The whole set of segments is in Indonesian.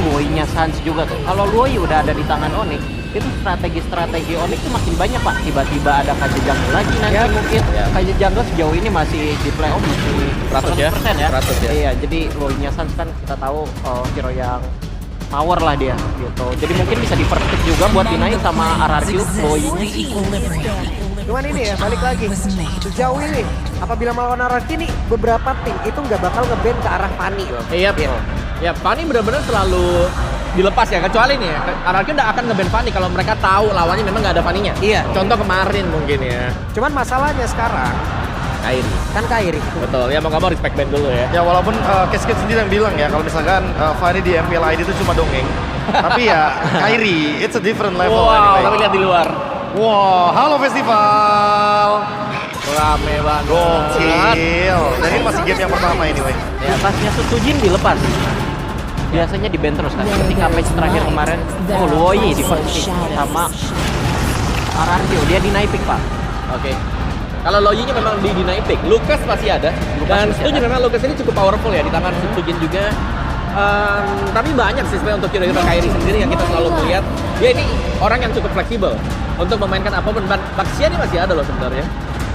Luoyi-nya Sans juga tuh. Kalau Luoyi udah ada di tangan Onyx, itu strategi Onyx tuh makin banyak pak. Tiba-tiba ada Kaja Jungle lagi nanti mungkin. Kaja Jungle sejauh ini masih di playoff masih 100% ya. 100 ya. Iya, jadi Luoyi-nya Sans kan kita tahu hero yang power lah dia gitu. Jadi mungkin bisa di-perfect juga buat dinaik sama RRQ Luoyi-nya. Cuman ini ya, balik lagi. Sejauh ini, apabila melawan RRQ nih, beberapa tim itu nggak bakal nge-ban ke arah Fanny. Iya, ya Fanny benar-benar selalu dilepas ya, kecuali nih ya, RRQ nggak akan nge-ban Fanny kalau mereka tahu lawannya memang nggak ada Fanny-nya. Iya. Contoh kemarin mungkin ya. Cuman masalahnya sekarang, Kairi. Betul, ya mau nggak mau respect band dulu ya. Ya walaupun Cascade sendiri yang bilang ya kalau misalkan Fanny di MPL ID itu cuma dongeng. Tapi ya Kairi, it's a different level Wow, tapi anyway. lihat di luar. Wow, halo festival. Rame banget. Gokil. Dan ini masih game yang pertama ini, weh. Ya, tasnya Sutujin dilepas. Biasanya di ban terus kan. Ketika match terakhir kemarin, Luoyi di first pick sama RRQ, dia dinaik pick pak. Oke. Kalau Luoyi-nya memang di deny pick, Lucas masih ada. Dan masih setuju ada. memang Lucas ini cukup powerful ya di tangan Sutujin juga. Tapi banyak sih sebenarnya untuk hero-hero Kairi sendiri yang kita selalu melihat. Dia ini orang yang cukup fleksibel untuk memainkan apapun. Baxia ini masih ada loh sebenarnya.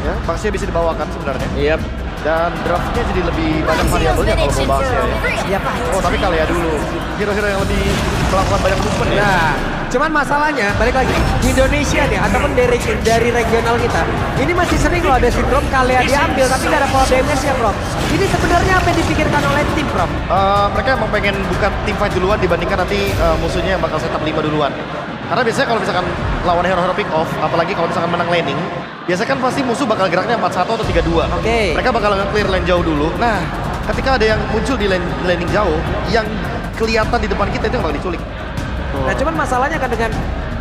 Ya, Baxia bisa dibawakan sebenarnya. Iya. Dan draftnya jadi lebih banyak variabelnya kalau mau Baxia ya. Iya pak. Oh, tapi kali ya dulu. Hero-hero yang lebih melakukan banyak movement ya. Nah, cuman masalahnya balik lagi di Indonesia nih ataupun dari regional kita, ini masih sering loh ada sindrom Kalea diambil tapi nggak ada power damage ya, Prof. Ini sebenarnya apa yang dipikirkan oleh tim, Prof? Mereka emang pengen buka tim fight duluan dibandingkan nanti musuhnya yang bakal setup 5 duluan. Karena biasanya kalau misalkan lawan hero-hero pick off, apalagi kalau misalkan menang laning, biasanya kan pasti musuh bakal geraknya 4-1 atau 3-2. Oke. Mereka bakal nge-clear lane jauh dulu. Nah, ketika ada yang muncul di laning jauh, yang kelihatan di depan kita itu yang bakal diculik. Nah, cuman masalahnya kan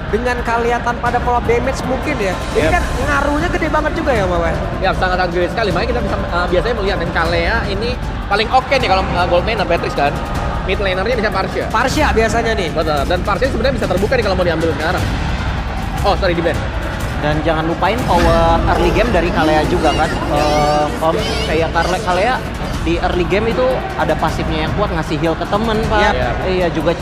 dengan kalian tanpa ada power damage mungkin ya. Ini kan ngaruhnya gede banget juga ya, Wawan. Ya sangat gede sekali. Makanya kita bisa biasanya melihat dan Kalea ini paling oke nih kalau gold laner Beatrix kan. Mid lanernya bisa Parsia. Parsia biasanya nih. Betul. Dan Parsia sebenarnya bisa terbuka nih kalau mau diambil sekarang. Oh, sorry di ban. Dan jangan lupain power early game dari Kalea juga kan. Om kayak Kalea di early game itu ada pasifnya yang kuat ngasih heal ke temen pak. Iya juga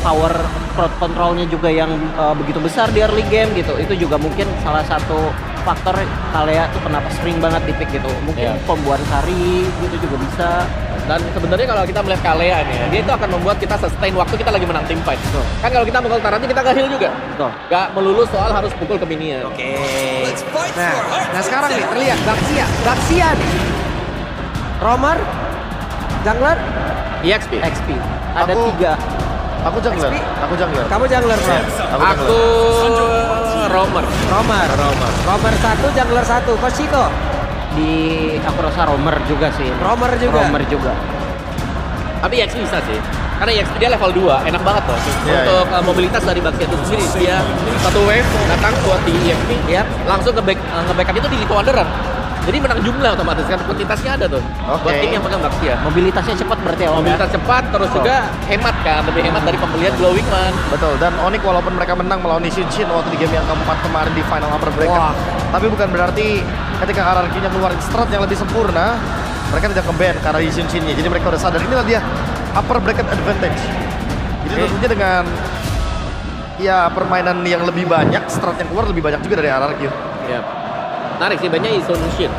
power crowd controlnya juga yang begitu besar di early game gitu. Itu juga mungkin salah satu faktor Kalea tuh kenapa sering banget di pick gitu. Mungkin pembuat sari gitu juga bisa. Dan sebenarnya kalau kita melihat Kalea nih, dia itu akan membuat kita sustain waktu kita lagi menang team fight. Betul. Kan kalau kita mengul nanti kita nggak heal juga. Betul. Nggak melulu soal harus pukul ke minion. Nah sekarang nih terlihat Baxia nih. Romer, jungler, EXP. XP. Ada Aku- 3. Aku jungler. XP. Aku jungler. kamu jungler, Prof. Aku Romer. Romer 1, jungler 1, Koshiko. Di aku rasa Romer juga sih. Romer juga. Romer juga. Tapi EXP bisa sih. Karena EXP dia level 2, enak banget loh. Iya, Untuk mobilitas dari Baxia itu sendiri. Dia satu wave datang buat di EXP, langsung nge-backup itu di Lipo Wanderer. Jadi menang jumlah otomatis kan, kuantitasnya ada tuh. Oke. Buat tim yang pegang Baxia. Mobilitasnya cepat berarti ya Om ya? Mobilitas cepat, terus juga hemat kan, lebih hemat dari pembelian Glowing Man. Betul, dan Onyx walaupun mereka menang melawan Nishinshin waktu di game yang keempat kemarin di final upper bracket, Wah. tapi bukan berarti ketika RRQ-nya keluarin strat yang lebih sempurna, mereka tidak ke-ban karena Nishinshin-nya. Jadi mereka udah sadar, inilah dia upper bracket advantage. Jadi tentunya dengan ya permainan yang lebih banyak, strat yang keluar lebih banyak juga dari RRQ. Ya. Menarik sih, banyak Shin.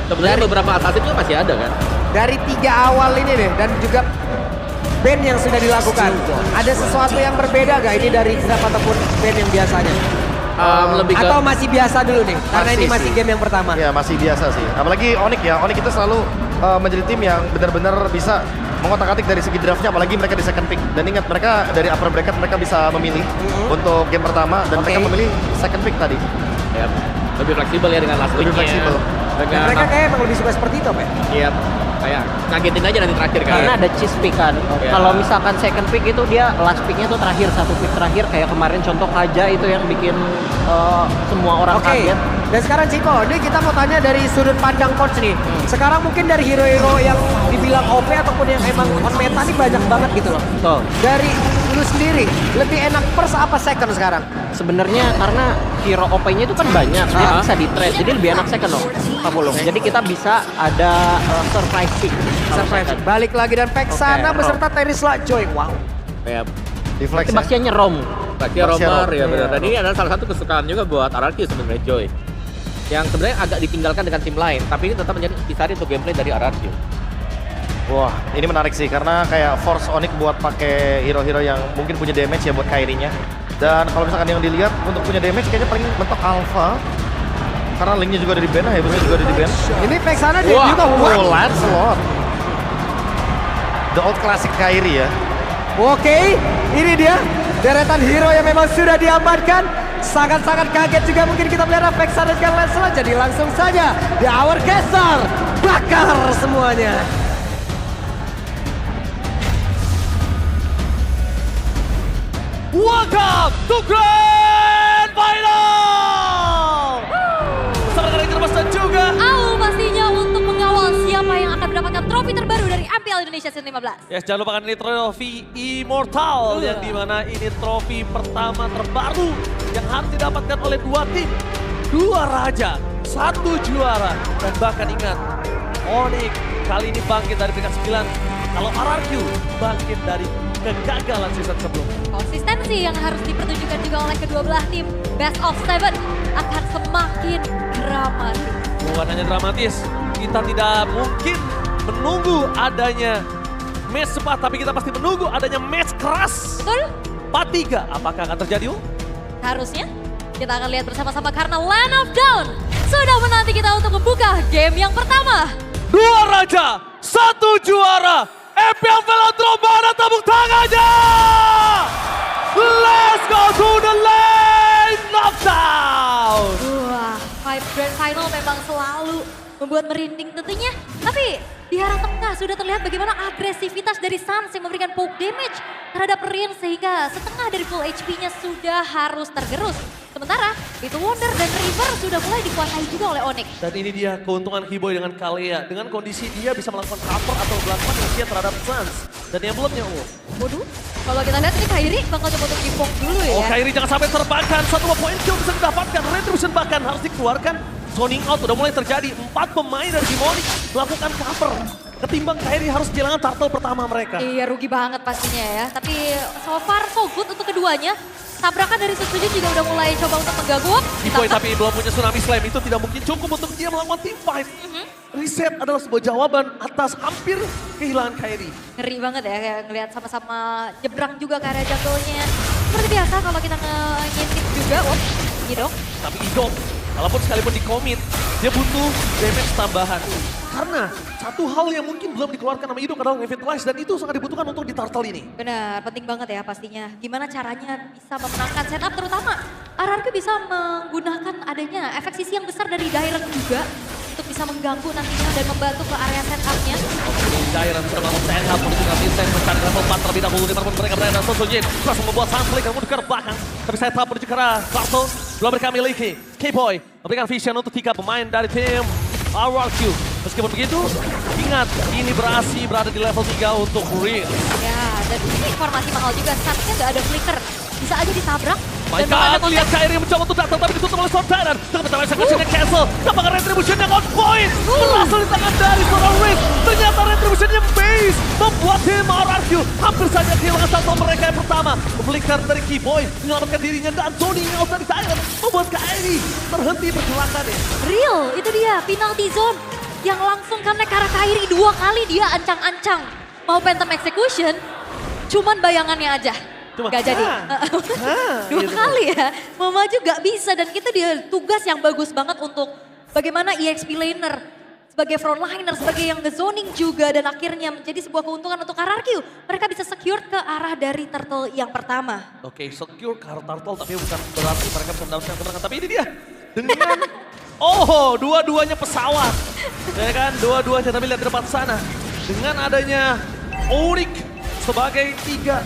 Sebenarnya beberapa assassin juga masih ada kan. Dari 3 awal ini deh dan juga band yang sudah dilakukan. Ada sesuatu yang berbeda gak ini dari draft ataupun band yang biasanya? Lebih ke Atau masih biasa dulu nih? Karena ini Masih masih sih. game yang pertama. Ya masih biasa sih. Apalagi Onyx ya, Onyx itu selalu menjadi tim yang benar-benar bisa mengotak-atik dari segi draftnya, apalagi mereka di second pick. Dan ingat mereka dari upper bracket mereka bisa memilih untuk game pertama dan mereka memilih second pick tadi. ya, lebih fleksibel ya dengan last Lebih pick-nya. fleksibel. Dengan Mereka kayak emang lebih suka seperti itu, Pak. Iya, kayak ngagetin aja nanti terakhir kan. Karena ada cheese pick kan. Iya. Kalau misalkan second pick itu dia last picknya tuh terakhir, satu pick terakhir kayak kemarin contoh Kaja itu yang bikin semua orang Oke. kaget. Dan sekarang Ciko, ini kita mau tanya dari sudut pandang coach nih. Sekarang mungkin dari hero-hero yang dibilang OP ataupun yang emang on meta nih banyak banget gitu loh. Betul. Dari lu sendiri, lebih enak first apa second sekarang? Sebenarnya karena hero OP-nya itu kan banyak, dia bisa di trade, jadi lebih enak second loh, Pak Pulung. Jadi kita bisa ada surprise pick. kalau Surprise. second. Balik lagi dan Vexana Oke, beserta Terisla Joy. Wow. Ya, Di flex ya. Baxian nyerom. Bakia Bakia Romer Romer, ya benar. iya. Dan ini adalah salah satu kesukaan juga buat RRQ sebenarnya Joy. Yang sebenarnya agak ditinggalkan dengan tim lain, tapi ini tetap menjadi intisari untuk gameplay dari RRQ. Wah, ini menarik sih karena kayak force Onyx buat pakai hero-hero yang mungkin punya damage ya buat Kairi-nya. Dan kalau misalkan yang dilihat untuk punya damage kayaknya paling mentok Alpha. Karena linknya juga ada di ban, Hebusnya juga ada di ban. Ini back sana dia Wah, juga. Oh, Lancelot. The old classic Kairi ya. Oke, ini dia deretan hero yang memang sudah diamankan. Sangat-sangat kaget juga mungkin kita melihat Vexana dan Lancelot. Jadi langsung saja di Hour Caster bakar semuanya. Welcome to Grand Final! Bersama dengan Ranger dan juga Aul pastinya untuk mengawal siapa yang akan mendapatkan trofi terbaru dari MPL Indonesia Season 15. yes, jangan lupakan ini trofi Immortal yang dimana ini trofi pertama terbaru yang harus didapatkan oleh dua tim, dua raja, satu juara, dan bahkan ingat Onyx kali ini bangkit dari peringkat 9 kalau RRQ bangkit dari kegagalan season sebelumnya. Konsistensi yang harus dipertunjukkan juga oleh kedua belah tim Best of 7 akan semakin dramatis. Bukan hanya dramatis, kita tidak mungkin menunggu adanya match cepat, tapi kita pasti menunggu adanya match keras. Betul? 4-3, apakah akan terjadi? Harusnya kita akan lihat bersama-sama karena Land of Dawn sudah menanti kita untuk membuka game yang pertama. Dua raja, satu juara, MPL Velodrome, mana tepuk tangannya? Let's go to the lane knockdown! Wah, Five Grand Final memang selalu membuat merinding tentunya. Tapi di arah tengah sudah terlihat bagaimana agresivitas dari Suns yang memberikan poke damage terhadap Rin sehingga setengah dari full HP-nya sudah harus tergerus. Sementara itu Wonder dan River sudah mulai dikuasai juga oleh Onyx. Dan ini dia keuntungan Kiboy dengan Kalea. Dengan kondisi dia bisa melakukan cover atau melakukan usia terhadap Suns. Dan yang belumnya, Waduh, kalau kita lihat ini Kairi bakal coba untuk di-poke dulu ya. oh Kairi jangan sampai terbakar. Satu poin kill bisa didapatkan. Retribution bahkan harus dikeluarkan. Zoning out udah mulai terjadi. 4 pemain dari Demonic melakukan cover. Ketimbang Kairi harus kehilangan turtle pertama mereka. Iya, rugi banget pastinya ya. Tapi so far so good untuk keduanya. Tabrakan dari Setsujin juga udah mulai coba untuk mengganggu. Kiboy tapi belum punya Tsunami Slam, itu tidak mungkin cukup untuk dia melakukan team fight. Reset adalah sebuah jawaban atas hampir kehilangan Kairi. Ngeri banget ya kayak ngelihat sama-sama nyebrang juga ke area jungle-nya. Seperti biasa kalau kita ngintip juga, ini dong. Tapi Idol, walaupun sekalipun di commit, dia butuh damage tambahan. Karena satu hal yang mungkin belum dikeluarkan sama Idol adalah Revitalize dan itu sangat dibutuhkan untuk di turtle ini. Benar, penting banget ya pastinya. Gimana caranya bisa memenangkan setup terutama RRQ bisa menggunakan adanya efek sisi yang besar dari direct juga untuk bisa mengganggu nantinya dan membantu ke area setupnya. Jairan bisa melakukan stand up menuju ke Vincent mencari level 4 terlebih dahulu di mereka mereka berada Sojin langsung membuat Sunflake yang menuju ke belakang. Tapi setup menuju ke arah Turtle belum mereka miliki. K-Boy memberikan vision untuk 3 pemain dari tim RRQ. Meskipun begitu, ingat ini berada di level 3 untuk Rin. Ya, dan ini informasi mahal juga. Startnya nggak ada flicker. Bisa aja ditabrak. My dan malah ada God, lihat kontak. Kairi mencoba untuk datang tapi ditutup oleh Sword Tyrant. Dengan pertama execution-nya cancel. Tampaknya Retribution yang on point. Berhasil di tangan dari seorang Rick. Ternyata Retribution yang base. Membuat tim RRQ hampir saja kehilangan satu mereka yang pertama. Flicker dari Kiboy menyelamatkan dirinya dan zoning out dari Tyrant. Membuat Kairi terhenti pergerakannya. Real, itu dia penalty zone. Yang langsung connect ke arah Kairi 2 kali dia ancang-ancang. Mau Phantom Execution, cuman bayangannya aja. Cuma, Gak jadi. Dua gitu. kali ya. Mau maju gak bisa dan itu dia tugas yang bagus banget untuk bagaimana EXP laner sebagai frontliner, sebagai yang nge-zoning juga dan akhirnya menjadi sebuah keuntungan untuk RRQ. Mereka bisa secure ke arah dari turtle yang pertama. Oke, secure ke arah Turtle tapi bukan berarti mereka bisa mendapatkan kemenangan. Tapi ini dia dengan dua-duanya pesawat. Ya kan, dua-duanya tapi lihat di depan sana. Dengan adanya Onyx sebagai 3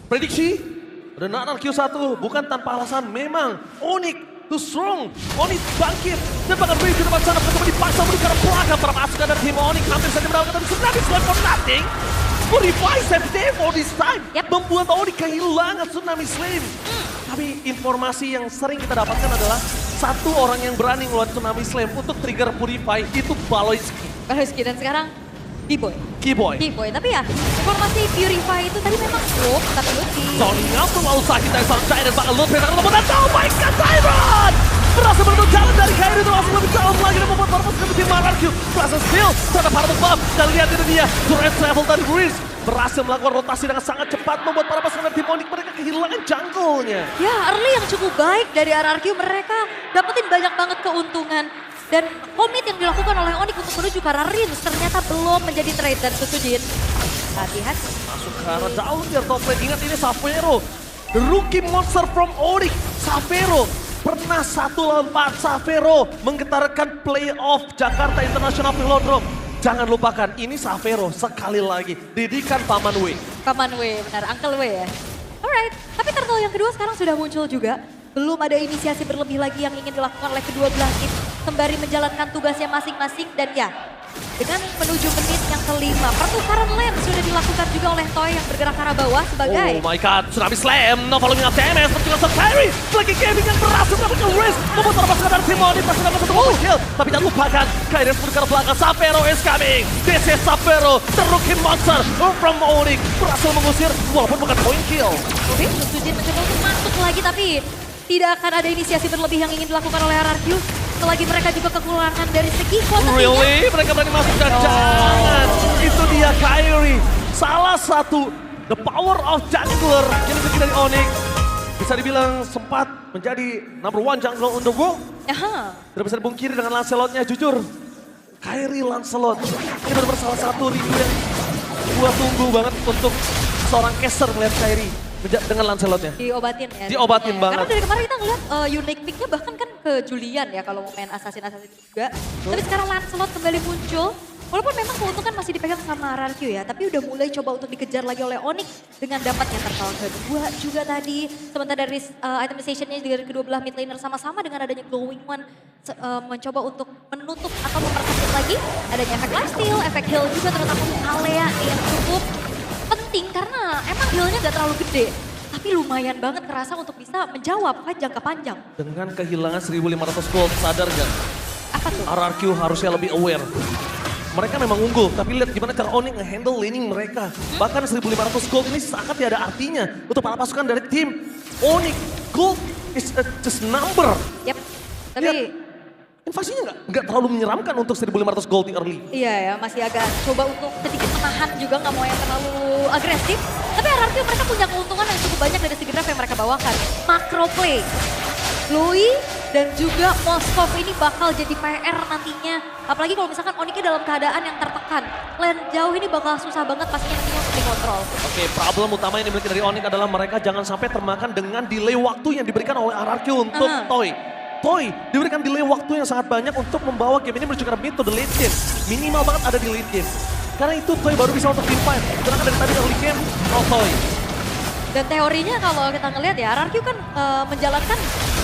prediksi dan RRQ 1 bukan tanpa alasan, memang Onyx too strong. Onyx bangkit dan bahkan Rin di depan sana ketemu dipaksa menuju ke arah belakang termasuk dari tim Onyx hampir saja mendapatkan Tsunami Slam for nothing. Purify save day for this time. Membuat Onyx kehilangan Tsunami Slam. Tapi informasi yang sering kita dapatkan adalah satu orang yang berani ngeluarin Tsunami Slam untuk trigger Purify itu Baloyski. Baloyski dan sekarang B-Boy. Keyboy. B-Boy, tapi ya informasi Purify itu tadi memang flop, tapi Lutfi. Zoning out terlalu sakit dari seorang Giant bakal Lutfi akan membuat oh my god, Tyron! Berhasil menutup jalan dari Kairi itu langsung lebih dalam lagi dan membuat para pasukan tim RRQ berhasil steal terhadap para buff. Dan lihat itu dia, turret travel dari Breeze berhasil melakukan rotasi dengan sangat cepat membuat para pasukan tim Onyx mereka kehilangan jungle-nya. Ya, early yang cukup baik dari RRQ, mereka dapetin banyak banget keuntungan. Dan komit yang dilakukan oleh Onyx untuk menuju ke arah Rins ternyata belum menjadi trade dan Susujin. Hati-hati. Masuk ke arah down biar top lane. Ingat ini Savero, the rookie monster from Onyx. Savero pernah 1 lawan 4. Savero menggetarkan playoff Jakarta International Velodrome. Jangan lupakan, ini Savero sekali lagi didikan Paman W. Paman W, benar, Uncle W ya. Alright, tapi turtle yang kedua sekarang sudah muncul juga. Belum ada inisiasi berlebih lagi yang ingin dilakukan oleh kedua belah tim. Sembari menjalankan tugasnya masing-masing dan ya, dengan menuju menit yang kelima, pertukaran lane sudah dilakukan juga oleh Toy yang bergerak ke arah bawah sebagai... Oh my god, Tsunami Slam, no following up TMS, berjuang Kairi, lagi gaming yang berhasil mendapatkan Riz, membuat para pasukan dari tim Onyx masih dapat satu momen kill, tapi jangan lupakan, Kairi harus bergerak ke belakang, Savero is coming, this is Savero, the rookie monster from Onyx, berhasil mengusir, walaupun bukan point kill. Oke, Susujin mencoba untuk masuk lagi tapi tidak akan ada inisiasi berlebih yang ingin dilakukan oleh RRQ. Selagi mereka juga kekurangan dari segi potensinya. Really? Mereka berani masuk dan jangan. Itu dia Kairi. Salah satu the power of jungler yang dimiliki dari Onyx. Bisa dibilang sempat menjadi number 1 jungler on the world. Aha. Tidak bisa dibungkiri dengan Lancelotnya, jujur. Kairi Lancelot. Ini benar-benar salah satu review yang gua tunggu banget untuk seorang caster melihat Kairi dengan Lancelotnya. Diobatin ya. Diobatin ya. banget. Karena dari kemarin kita ngeliat unique pick-nya bahkan kan ke Julian ya kalau mau main Assassin juga. Tapi sekarang Lancelot kembali muncul. Walaupun memang keuntungan masih dipegang sama RRQ ya, tapi udah mulai coba untuk dikejar lagi oleh Onyx dengan dapatnya terkawal kedua juga tadi. Sementara dari itemization-nya dari kedua belah mid laner sama-sama dengan adanya Glowing One mencoba untuk menutup atau memperkecil lagi adanya efek lifesteal, efek heal juga terutama untuk Alea yang cukup penting karena emang healnya gak terlalu gede. Tapi lumayan banget kerasa untuk bisa menjawab fight jangka panjang. Dengan kehilangan 1.500 gold, sadar gak? Apa tuh? RRQ harusnya lebih aware. Mereka memang unggul, tapi lihat gimana cara Onyx nge-handle laning mereka. Bahkan 1.500 gold ini sangat tidak ada artinya untuk para pasukan dari tim Onyx. Gold is just number. Yap, tapi... Lihat, invasinya nggak terlalu menyeramkan untuk 1.500 gold di early. Iya ya, masih agak coba untuk sedikit menahan juga, nggak mau yang terlalu agresif. Tapi RRQ mereka punya keuntungan yang cukup banyak dari segi draft yang mereka bawakan. Macro play. Louis dan juga Moskov ini bakal jadi PR nantinya. Apalagi kalau misalkan Onyx dalam keadaan yang tertekan. Lane jauh ini bakal susah banget pastinya nantinya untuk dikontrol. Oke, problem utama yang dimiliki dari Onyx adalah mereka jangan sampai termakan dengan delay waktu yang diberikan oleh RRQ untuk Toy. Toy diberikan delay waktu yang sangat banyak untuk membawa game ini menuju ke mid to the late game. Minimal banget ada di late game. Karena itu Toy baru bisa untuk team fight. Karena dari tadi early game, Toy. Dan teorinya kalau kita ngelihat ya, RRQ kan menjalankan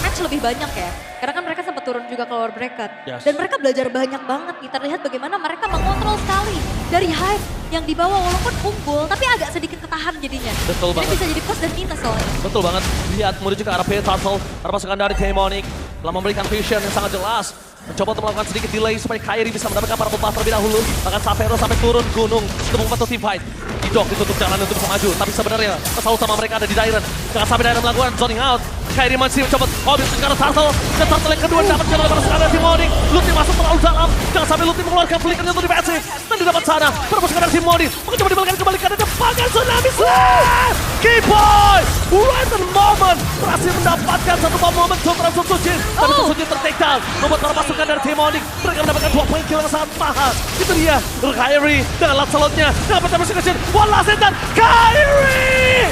match lebih banyak ya. Karena kan mereka sempat turun juga ke lower bracket. Yes. Dan mereka belajar banyak banget nih. Terlihat bagaimana mereka mengontrol sekali dari hype yang dibawa walaupun unggul, tapi agak sedikit ketahan jadinya. Betul Jadi banget. bisa jadi plus dan minus soalnya. Betul banget. Lihat menuju ke arah Turtle. Arah pasukan dari Team Onyx telah memberikan vision yang sangat jelas. Mencoba untuk melakukan sedikit delay supaya Kairi bisa mendapatkan para pembuff terlebih dahulu. Bahkan Savero sampai turun gunung untuk membantu team fight. Didok ditutup jalan untuk bisa maju. Tapi sebenarnya pesawat utama mereka ada di Dairen. Jangan sampai Dairen melakukan zoning out. Kairi masih mencoba bisa ke arah Turtle. Dan Turtle yang kedua dapat jalan oleh pasukan dari Team Onyx. Luti masuk terlalu dalam. Jangan sampai Luti mengeluarkan flickernya untuk defensif. Dan didapat sana. Para pasukan dari Team Onyx mencoba dibalikan kembali ke depannya Tsunami Slam. Keyboy! Right at the moment. Berhasil mendapatkan satu momen terhadap Susujin. Tapi Susujin ter-take down. Membuat para pasukan dari Team Onyx mereka mendapatkan 2 poin kill yang sangat mahal. Itu dia Kairi dengan Lancelotnya. Dengan pertama sekejap. One last hit dan Kairi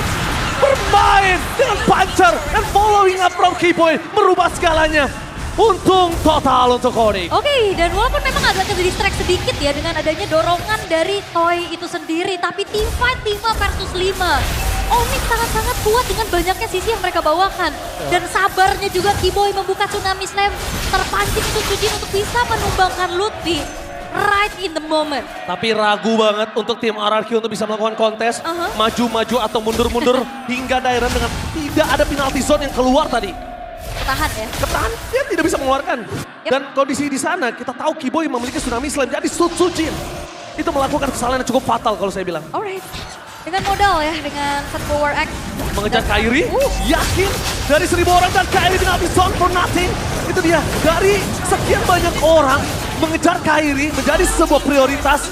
bermain dengan puncher and following up from Keyboy. Merubah segalanya. Untung total untuk Onyx. Oke, dan walaupun memang agak ke-distract sedikit ya dengan adanya dorongan dari Toy itu sendiri. Tapi team fight 5 versus 5. Onyx sangat-sangat kuat dengan banyaknya sisi yang mereka bawakan. Dan sabarnya juga Keyboy membuka Tsunami Slam. Terpancing Susujin untuk bisa menumbangkan Lutfi. Right in the moment. Tapi ragu banget untuk tim RRQ untuk bisa melakukan kontes. Maju-maju atau mundur-mundur hingga Dairen dengan tidak ada penalty zone yang keluar tadi. Ketahan ya. Ketahan, dia tidak bisa mengeluarkan. Dan kondisi di sana kita tahu Keyboy memiliki Tsunami Slam. Jadi Susujin itu melakukan kesalahan yang cukup fatal kalau saya bilang. Alright. Dengan modal ya, dengan set power X. Mengejar Kairi, yakin dari 1000 orang dan Kairi tinggal di zone for nothing. Itu dia, dari sekian banyak orang mengejar Kairi menjadi sebuah prioritas.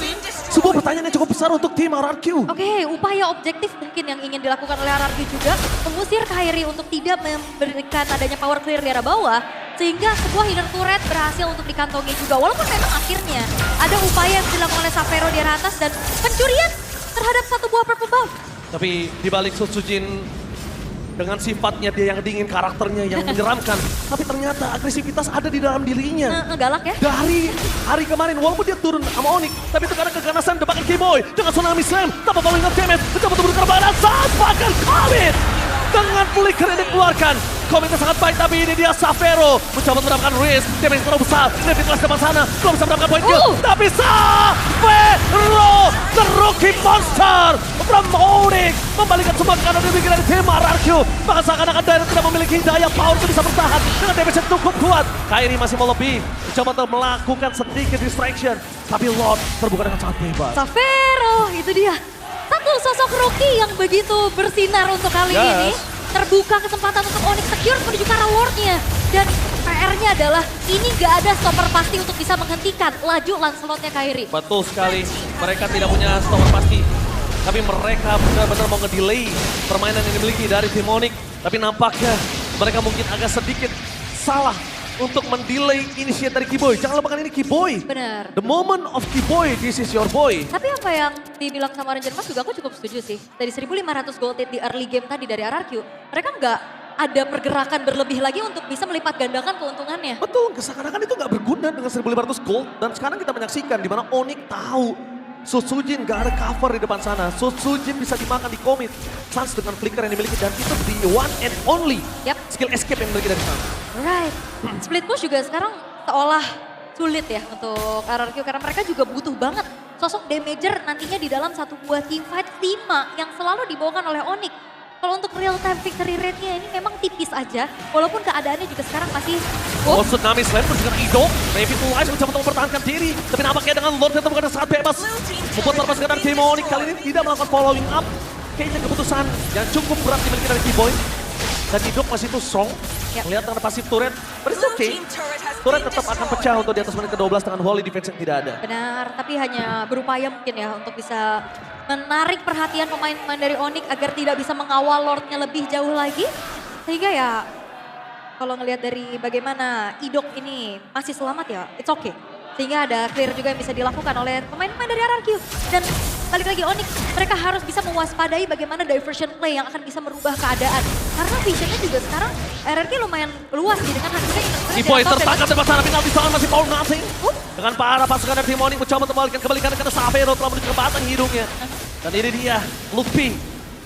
Sebuah pertanyaan yang cukup besar untuk tim RRQ. Oke, upaya objektif mungkin yang ingin dilakukan oleh RRQ juga mengusir Kairi untuk tidak memberikan adanya power clear di arah bawah. Sehingga sebuah hidden turret berhasil untuk dikantongi juga. Walaupun memang akhirnya ada upaya yang dilakukan oleh Xavero di arah atas dan pencurian terhadap satu buah purple buff. Tapi dibalik Sutsujin dengan sifatnya dia yang dingin, karakternya yang menyeramkan. Tapi ternyata agresivitas ada di dalam dirinya. Galak ya. Dari hari kemarin, walaupun dia turun sama Onyx, tapi itu karena keganasan debakan Keyboy dengan Tsunami Slam, tanpa following up damage, mencoba untuk berkorban saat bahkan Comet dengan flicker yang dikeluarkan. Komennya sangat baik, tapi ini dia Xavero mencoba mendapatkan risk, damage terlalu besar, David kelas depan sana, belum bisa mendapatkan point kill, tapi Xavero, the rookie monster from Onyx, membalikan semua ke kanan dari tim RRQ, bahkan seakan-akan Dairon tidak memiliki daya power untuk bisa bertahan dengan damage yang cukup kuat. Kairi masih mau lebih, mencoba untuk melakukan sedikit distraction, tapi Lord terbuka dengan sangat bebas. Xavero, itu dia. Satu sosok rookie yang begitu bersinar untuk kali ini. Terbuka kesempatan untuk Onyx secure menuju ke arah wardnya. Dan PR-nya adalah ini gak ada stopper pasti untuk bisa menghentikan laju Lancelot-nya Kairi. Betul sekali, mereka tidak punya stopper pasti. Tapi mereka benar-benar mau nge-delay permainan yang dimiliki dari tim Onyx. Tapi nampaknya mereka mungkin agak sedikit salah untuk mendelay initiate dari Keyboy. Jangan lupakan ini Keyboy. Benar. The moment of Keyboy, this is your boy. Tapi apa yang dibilang sama Ranger Mas juga aku cukup setuju sih. Dari 1.500 gold di early game tadi dari RRQ, mereka nggak ada pergerakan berlebih lagi untuk bisa melipat gandakan keuntungannya. Betul, seakan-akan itu nggak berguna dengan 1.500 gold. Dan sekarang kita menyaksikan di mana Onyx tahu Sutsujin gak ada cover di depan sana. Sutsujin bisa dimakan di commit. Sans dengan flicker yang dimiliki dan itu the one and only skill escape yang dimiliki dari sana. Right. Split push juga sekarang seolah sulit ya untuk RRQ karena mereka juga butuh banget sosok damager nantinya di dalam satu buah team fight 5 yang selalu dibawakan oleh Onyx. Kalau untuk real time victory rate-nya ini memang tipis aja, walaupun keadaannya juga sekarang masih... Oh, Tsunami Slam pun dengan Ido, Revitalize mencoba untuk mempertahankan diri. Tapi nampaknya dengan Lord tetap sangat bebas. Membuat lepas dari tim Onyx kali ini tidak melakukan following up. Kayaknya keputusan yang cukup berat dimiliki dari Keyboy. Dan Ido masih tuh strong, melihat dengan pasif turret. But it's okay, turret tetap akan pecah untuk di atas menit ke-12 dengan Holy Defense yang tidak ada. Benar, tapi hanya berupaya mungkin ya untuk bisa menarik perhatian pemain-pemain dari Onyx agar tidak bisa mengawal Lordnya lebih jauh lagi. Sehingga ya kalau ngelihat dari bagaimana Idok ini masih selamat ya, it's okay. Sehingga ada clear juga yang bisa dilakukan oleh pemain-pemain dari RRQ. Dan balik lagi Onyx, mereka harus bisa mewaspadai bagaimana diversion play yang akan bisa merubah keadaan. Karena visionnya juga sekarang RRQ lumayan luas sih dengan hasilnya. Keyboy tertangkap di sana, final di sana masih power nothing. Dengan para pasukan dari tim Onyx mencoba untuk kembalikan karena Xavero telah menuju ke batang hidungnya. Dan ini dia, Luffy.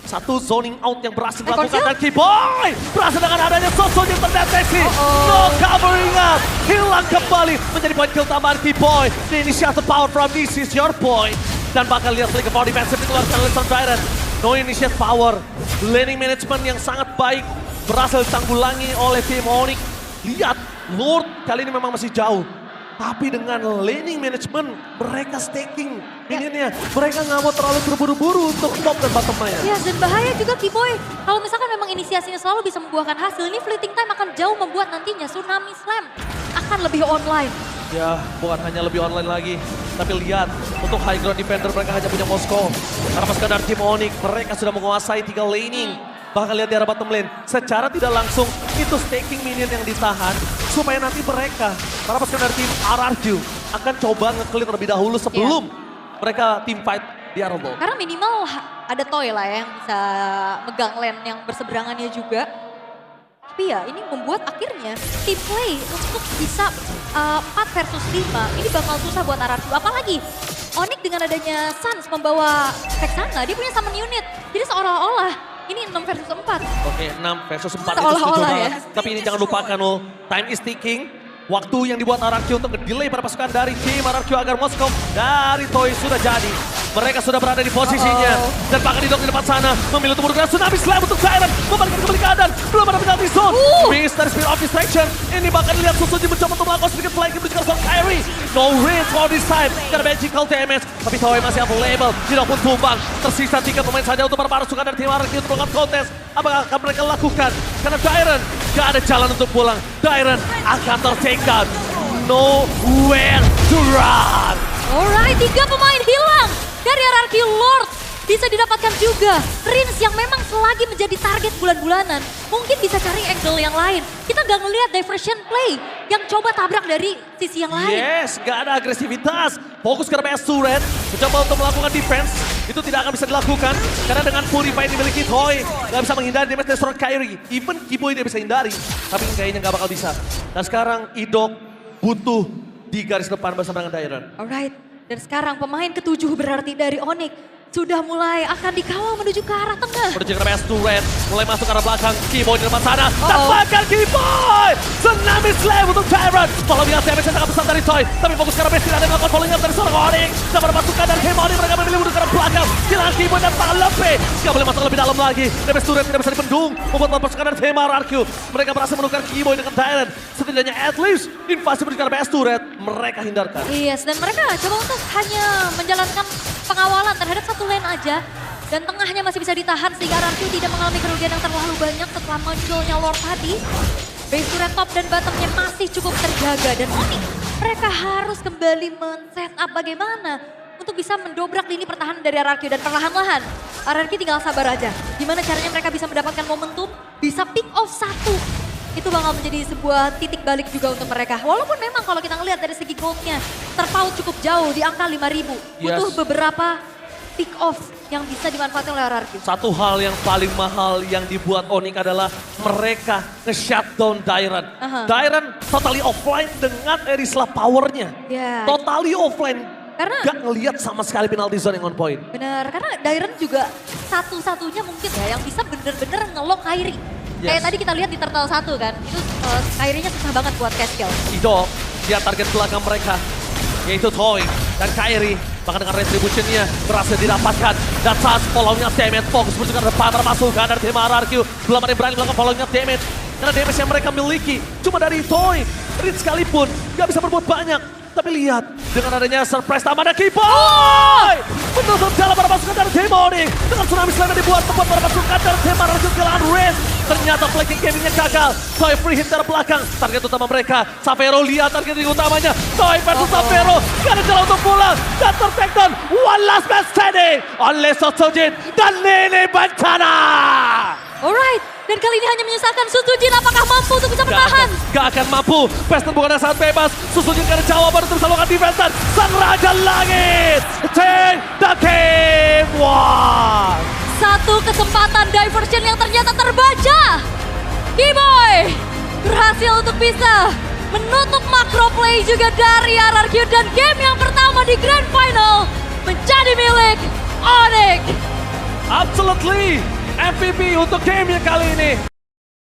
Satu zoning out yang berhasil dilakukan dan Keyboy berhasil dengan adanya sosok yang terdeteksi. No covering up, hilang kembali menjadi poin kill tambahan Keyboy. The initiative power from this is your boy. Dan bakal lihat lagi power defensive dikeluarkan oleh Sun Tyrant. No initiative power, laning management yang sangat baik berhasil ditanggulangi oleh tim Onyx. Lihat, Lord kali ini memang masih jauh. Tapi dengan laning management, mereka staking minionnya. Mereka nggak mau terlalu terburu-buru untuk top dan bottom lane. Ya, dan bahaya juga Keyboy. Kalau misalkan memang inisiasinya selalu bisa membuahkan hasil, ini fleeting time akan jauh membuat nantinya Tsunami Slam akan lebih online. Ya, bukan hanya lebih online lagi. Tapi lihat, untuk high ground defender mereka hanya punya Moskow. Karena pasukan dari tim Onyx, mereka sudah menguasai 3 laning. Bahkan lihat di arah bottom lane, secara tidak langsung itu staking minion yang ditahan supaya nanti mereka, para pasukan dari tim RRQ akan coba nge-clear terlebih dahulu sebelum mereka team fight di arah bawah. Karena minimal ada Toy lah yang bisa megang lane yang berseberangannya juga. Tapi ya ini membuat akhirnya team play untuk bisa 4 versus 5 ini bakal susah buat RRQ. Apalagi Onyx dengan adanya Sans membawa Vexana, dia punya summon unit. Jadi seolah-olah ini 6 versus 4. Oke, 6 versus 4 itu Seolah-olah setuju ya. banget. Tapi ini jangan lupakan loh, time is ticking. Waktu yang dibuat RRQ untuk nge-delay para pasukan dari tim RRQ agar Moskow dari Toy sudah jadi. Mereka sudah berada di posisinya. Dan bahkan di depan sana memilih untuk menggunakan Tsunami Slam untuk Tyrant. Membalikkan kembali keadaan. Belum ada penalti zone. Miss dari Spirit of Distraction. Ini bahkan lihat Susuji mencoba untuk melakukan sedikit flanking menuju ke zone Kyrie. No range for this time. Karena magical damage. Tapi Toei masih available. Tidak pun tumbang. Tersisa 3 pemain saja untuk para pasukan dari tim RRQ untuk melakukan kontes. Apa akan mereka lakukan? Karena Tyrant gak ada jalan untuk pulang. Tyrant akan ter-take down. Nowhere to run. Alright, 3 pemain hilang dari RRQ Lord. Bisa didapatkan juga Rins yang memang selagi menjadi target bulan-bulanan. Mungkin bisa cari angle yang lain. Kita nggak ngelihat diversion play yang coba tabrak dari sisi yang lain. Yes, gak ada agresivitas. Fokus ke PS Turret. Mencoba untuk melakukan defense. Itu tidak akan bisa dilakukan. Karena dengan Purify yang dimiliki Toei. Gak bisa menghindari damage dari seorang Kyrie. Even Kiboy dia bisa hindari. Tapi kayaknya gak bakal bisa. Dan sekarang Idok butuh di garis depan bersama dengan Dairon. Alright, dan sekarang pemain ketujuh berarti dari Onyx sudah mulai akan dikawal menuju ke arah tengah. Menuju ke PS Turret, mulai masuk ke arah belakang. Kiboy di depan sana, dapatkan Kiboy! Tsunami Slam untuk Tyrant. Follow yang damage yang sangat besar dari Toy. Tapi fokus ke arah base, tidak ada melakukan following up dari seorang Onyx. Dan berpasukan dari Game Onyx, mereka memilih menuju ke arah belakang. Kehilangan Kiboy dan Palepe. Gak boleh masuk lebih dalam lagi. PS Turret tidak bisa dibendung. Membuat pasukan dari tim RRQ. Mereka berhasil menukar Kiboy dengan Tyrant. Setidaknya at least, invasi menuju ke arah PS Turret, mereka hindarkan. Yes, dan mereka coba untuk hanya menjalankan pengawalan terhadap satu lane aja. Dan tengahnya masih bisa ditahan sehingga RRQ tidak mengalami kerugian yang terlalu banyak setelah munculnya Lord tadi. Base turret top dan bottomnya masih cukup terjaga. Dan Onyx, mereka harus kembali men-set up bagaimana untuk bisa mendobrak lini pertahanan dari RRQ. Dan perlahan-lahan RRQ tinggal sabar aja. Gimana caranya mereka bisa mendapatkan momentum, bisa pick off satu. Itu bakal menjadi sebuah titik balik juga untuk mereka. Walaupun memang kalau kita ngelihat dari segi goldnya terpaut cukup jauh di angka 5.000. Butuh beberapa pick off yang bisa dimanfaatkan oleh RRQ. Satu hal yang paling mahal yang dibuat Onyx adalah mereka nge-shutdown Dairon. Dairon totally offline dengan Erisla powernya. Ya. Totally offline. Karena gak ngelihat sama sekali penalty zone yang on point. benar, karena Dairon juga satu-satunya mungkin ya yang bisa bener-bener nge-lock Kyrie. Kayak tadi kita lihat di Turtle 1 kan, itu Kyrie-nya susah banget buat Cascale. Idok, dia target belakang mereka, yaitu Toy dan Kyrie. Bahkan dengan retribution-nya berhasil didapatkan. Dan saat follow-nya damage, fokus menuju ke depan termasukkan dari tim RRQ. Belum ada yang berani melakukan follow-nya damage. Karena damage yang mereka miliki cuma dari Toy. Reed sekalipun gak bisa berbuat banyak. Tapi lihat, dengan adanya surprise tambah ada Kiboy! Menutup jalan para pasukan dari tim Onyx. Dengan Tsunami Slam yang dibuat tempat para pasukan dari tim RRQ kehilangan race. Ternyata flanking gamingnya gagal. Toy free hit dari belakang. Target utama mereka, Savero lihat target utamanya. Toy versus Savero. Gak ada jalan untuk pulang. Dan ter-take down. One last man standing. Oleh Sosojin dan Nene Bantana. Alright, dan kali ini hanya menyusahkan Sutujin. Apakah mampu untuk bisa bertahan? Gak akan mampu. Peston bukan saat bebas. Susujin karena jawaban untuk bisa lakukan defense dan Sang Raja Langit. Take the game one. Satu kesempatan diversion yang ternyata terbaca. Kiboy berhasil untuk bisa menutup macro play juga dari RRQ. Dan game yang pertama di Grand Final menjadi milik Onyx. Absolutely. MVP untuk game yang kali ini.